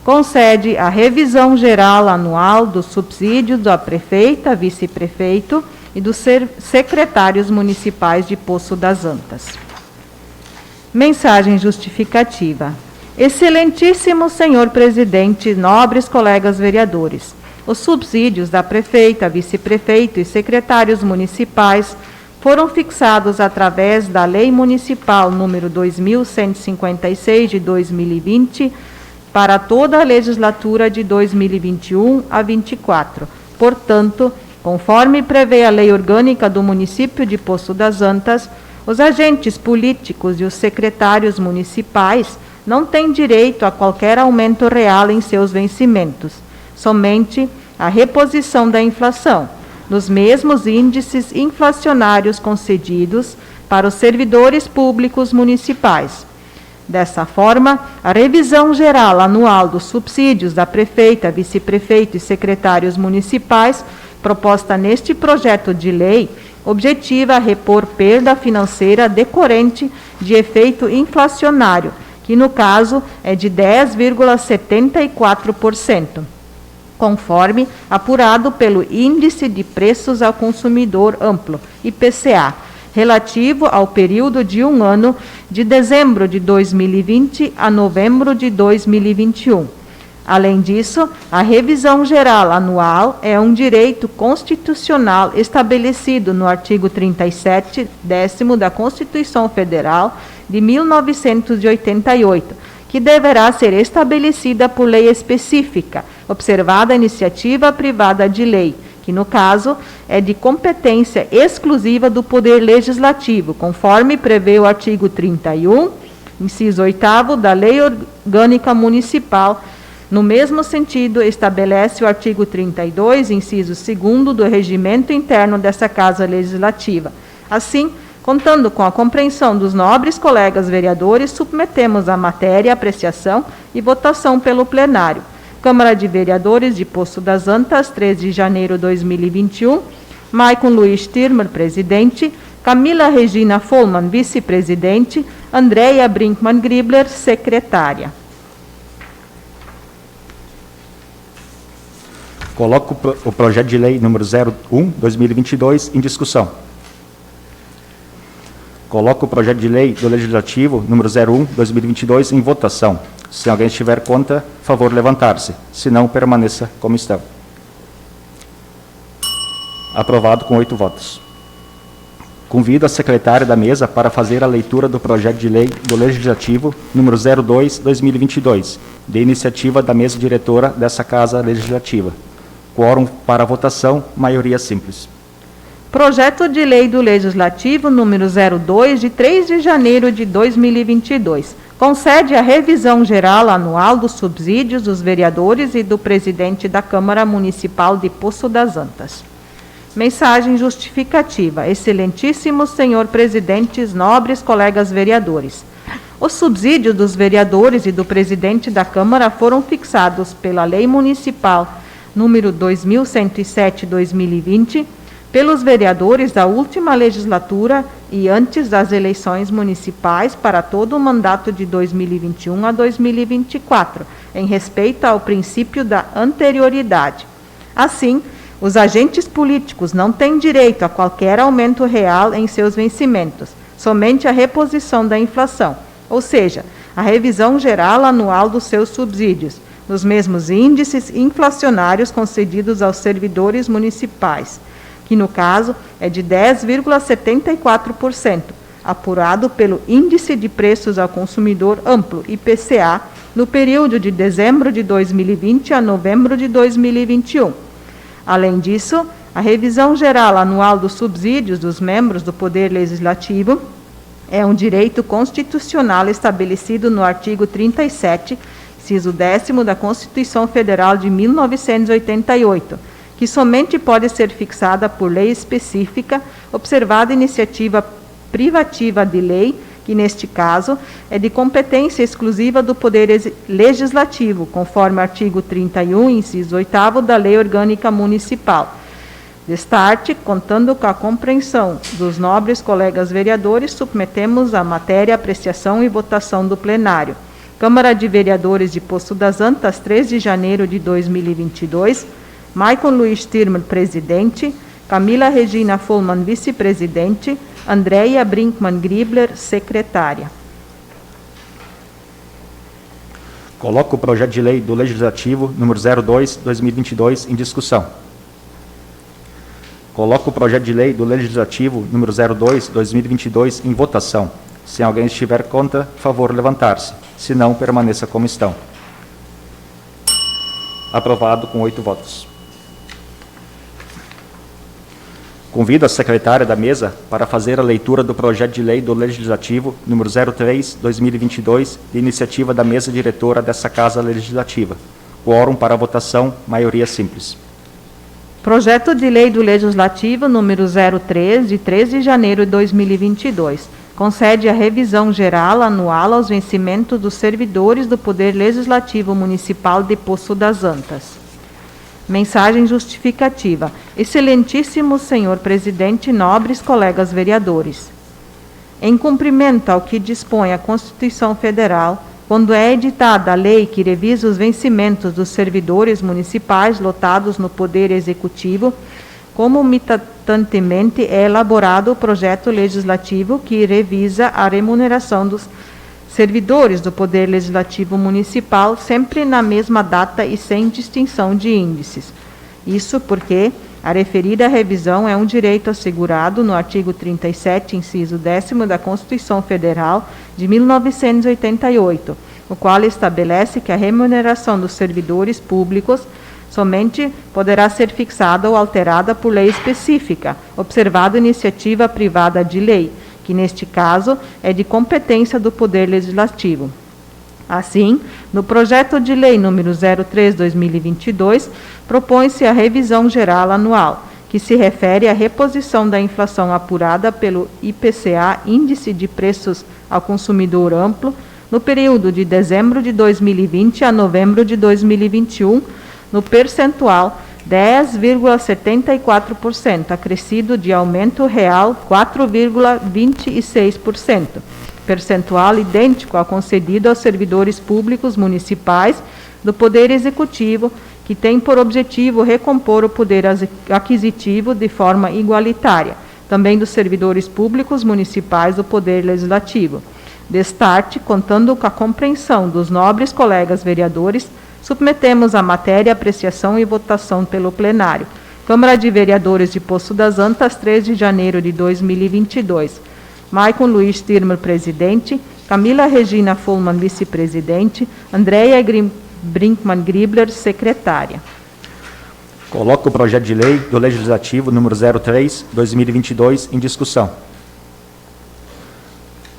Concede a revisão geral anual dos subsídios da prefeita, vice-prefeito e dos secretários municipais de Poço das Antas. Mensagem justificativa. Excelentíssimo senhor presidente, nobres colegas vereadores, os subsídios da prefeita, vice-prefeito e secretários municipais foram fixados através da Lei Municipal número 2156 de 2020 para toda a legislatura de 2021 a 24. Portanto, conforme prevê a Lei Orgânica do município de Poço das Antas, os agentes políticos e os secretários municipais não têm direito a qualquer aumento real em seus vencimentos, somente a reposição da inflação, nos mesmos índices inflacionários concedidos para os servidores públicos municipais. Dessa forma, a revisão geral anual dos subsídios da prefeita, vice-prefeito e secretários municipais, proposta neste projeto de lei, objetiva a repor perda financeira decorrente de efeito inflacionário, que no caso é de 10,74%. Conforme apurado pelo Índice de Preços ao Consumidor Amplo, IPCA, relativo ao período de um ano, de dezembro de 2020 a novembro de 2021. Além disso, a revisão geral anual é um direito constitucional estabelecido no artigo 37, 10º da Constituição Federal de 1988, que deverá ser estabelecida por lei específica, observada a iniciativa privada de lei, que no caso é de competência exclusiva do Poder Legislativo, conforme prevê o artigo 31, inciso 8º da Lei Orgânica Municipal. No mesmo sentido, estabelece o artigo 32, inciso 2º do Regimento Interno dessa Casa Legislativa. Assim, contando com a compreensão dos nobres colegas vereadores, submetemos a matéria, apreciação e votação pelo plenário. Câmara de Vereadores de Poço das Antas, 13 de janeiro de 2021. Maicon Luiz Stirmer, presidente. Camila Regina Follmann, vice-presidente. Andréia Brinkmann Gribler, secretária. Coloco o projeto de lei número 01/2022 em discussão. Coloco o projeto de lei do Legislativo número 01/2022 em votação. Se alguém estiver contra, favor levantar-se. Se não, permaneça como estão. Aprovado com 8 votos. Convido a secretária da mesa para fazer a leitura do projeto de lei do Legislativo número 02/2022, de iniciativa da mesa diretora dessa Casa Legislativa. Quórum para votação, maioria simples. Projeto de lei do Legislativo número 02, de 3 de janeiro de 2022. Concede a revisão geral anual dos subsídios dos vereadores e do presidente da Câmara Municipal de Poço das Antas. Mensagem justificativa. Excelentíssimo senhor presidentes, nobres colegas vereadores. Os subsídios dos vereadores e do presidente da Câmara foram fixados pela Lei Municipal número 2107/2020, pelos vereadores da última legislatura e antes das eleições municipais para todo o mandato de 2021 a 2024, em respeito ao princípio da anterioridade. Assim, os agentes políticos não têm direito a qualquer aumento real em seus vencimentos, somente a reposição da inflação, ou seja, a revisão geral anual dos seus subsídios, nos mesmos índices inflacionários concedidos aos servidores municipais, que no caso é de 10,74%, apurado pelo Índice de Preços ao Consumidor Amplo, IPCA, no período de dezembro de 2020 a novembro de 2021. Além disso, a revisão geral anual dos subsídios dos membros do Poder Legislativo é um direito constitucional estabelecido no artigo 37, inciso 10º da Constituição Federal de 1988, que somente pode ser fixada por lei específica, observada a iniciativa privativa de lei, que neste caso é de competência exclusiva do Poder Legislativo, conforme o artigo 31, inciso 8º da Lei Orgânica Municipal. Destarte, contando com a compreensão dos nobres colegas vereadores, submetemos a matéria, apreciação e votação do plenário. Câmara de Vereadores de Poço das Antas, 3 de janeiro de 2022, Maicon Luiz Tirmer, presidente, Camila Regina Fullman, vice-presidente, Andréia Brinkmann Gribler, secretária. Coloco o projeto de lei do Legislativo número 02/2022 em discussão. Coloco o projeto de lei do Legislativo número 02/2022 em votação. Se alguém estiver contra, favor levantar-se. Se não, permaneça como estão. Aprovado com 8 votos. Convido a secretária da mesa para fazer a leitura do projeto de lei do Legislativo número 03/2022, de iniciativa da mesa diretora dessa Casa Legislativa. Quórum para votação, maioria simples. Projeto de lei do Legislativo número 03, de 3 de janeiro de 2022. Concede a revisão geral anual aos vencimentos dos servidores do Poder Legislativo Municipal de Poço das Antas. Mensagem justificativa. Excelentíssimo senhor presidente, nobres colegas vereadores. Em cumprimento ao que dispõe a Constituição Federal, quando é editada a lei que revisa os vencimentos dos servidores municipais lotados no Poder Executivo, concomitantemente é elaborado o projeto legislativo que revisa a remuneração dos servidores do Poder Legislativo Municipal, sempre na mesma data e sem distinção de índices. Isso porque a referida revisão é um direito assegurado no artigo 37, inciso 10º da Constituição Federal de 1988, o qual estabelece que a remuneração dos servidores públicos somente poderá ser fixada ou alterada por lei específica, observado iniciativa privada de lei, que neste caso é de competência do Poder Legislativo. Assim, no projeto de lei número 03/2022, propõe-se a revisão geral anual, que se refere à reposição da inflação apurada pelo IPCA, Índice de Preços ao Consumidor Amplo, no período de dezembro de 2020 a novembro de 2021, no percentual 10,74%, acrescido de aumento real 4,26%, percentual idêntico ao concedido aos servidores públicos municipais do Poder Executivo, que tem por objetivo recompor o poder aquisitivo de forma igualitária, também dos servidores públicos municipais do Poder Legislativo. Destarte, contando com a compreensão dos nobres colegas vereadores, submetemos a matéria, apreciação e votação pelo plenário. Câmara de Vereadores de Poço das Antas, 3 de janeiro de 2022. Maicon Luiz Tirmer, presidente. Camila Regina Fullman, vice-presidente. Andréia Brinkmann Gribler, secretária. Coloco o projeto de lei do Legislativo número 03/2022 em discussão.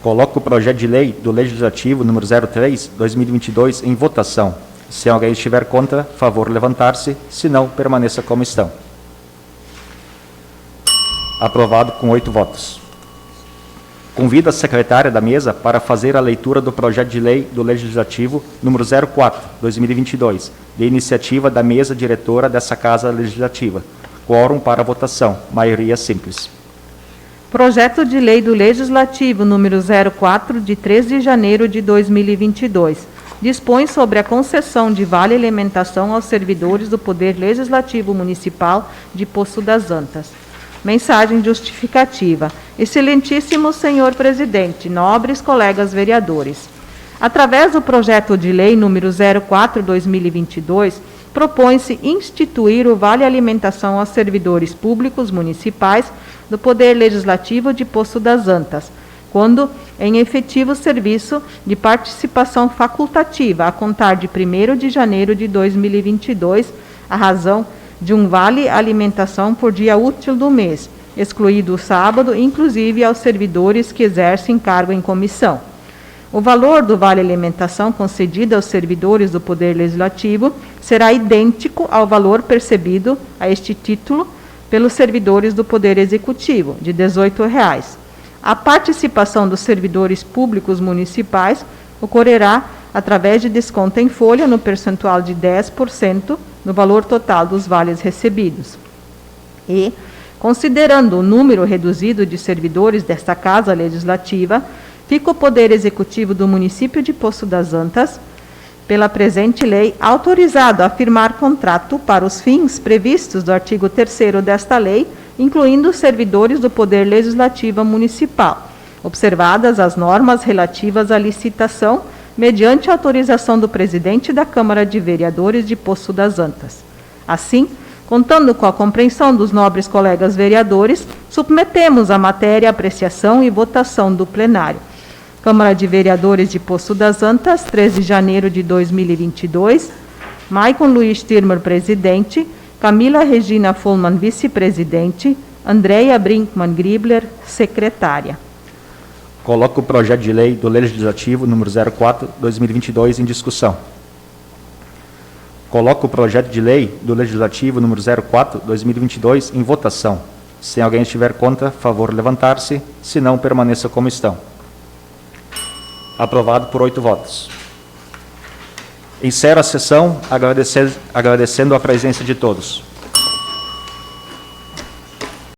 Coloco o projeto de lei do Legislativo número 03/2022 em votação. Se alguém estiver contra, favor levantar-se. Se não, permaneça como estão. Aprovado com 8 votos. Convido a secretária da mesa para fazer a leitura do projeto de lei do Legislativo número 04/2022, de iniciativa da mesa diretora dessa Casa Legislativa. Quórum para votação, maioria simples. Projeto de lei do Legislativo número 04, de 3 de janeiro de 2022. Dispõe sobre a concessão de vale alimentação aos servidores do Poder Legislativo Municipal de Poço das Antas. Mensagem justificativa. Excelentíssimo senhor presidente, nobres colegas vereadores. Através do projeto de lei número 04/2022, propõe-se instituir o vale alimentação aos servidores públicos municipais do Poder Legislativo de Poço das Antas, quando em efetivo serviço de participação facultativa, a contar de 1º de janeiro de 2022, a razão de um vale alimentação por dia útil do mês, excluído o sábado, inclusive aos servidores que exercem cargo em comissão. O valor do vale alimentação concedido aos servidores do Poder Legislativo será idêntico ao valor percebido a este título pelos servidores do Poder Executivo, de R$ 18. A participação dos servidores públicos municipais ocorrerá através de desconto em folha no percentual de 10% no valor total dos vales recebidos. E, considerando o número reduzido de servidores desta Casa Legislativa, fica o Poder Executivo do município de Poço das Antas, pela presente lei, autorizado a firmar contrato para os fins previstos do artigo 3º desta lei, incluindo os servidores do Poder Legislativo Municipal, observadas as normas relativas à licitação, mediante autorização do presidente da Câmara de Vereadores de Poço das Antas. Assim, contando com a compreensão dos nobres colegas vereadores, submetemos a matéria à apreciação e votação do plenário. Câmara de Vereadores de Poço das Antas, 3 de janeiro de 2022. Maicon Luiz Tirmer, presidente. Camila Regina Follmann, vice-presidente. Andréia Brinkmann Gribler, secretária. Coloco o projeto de lei do Legislativo número 04/2022 em discussão. Coloco o projeto de lei do Legislativo número 04/2022 em votação. Se alguém estiver contra, favor levantar-se. Se não, permaneça como estão. Aprovado por 8 votos. Encerro a sessão, agradecendo a presença de todos.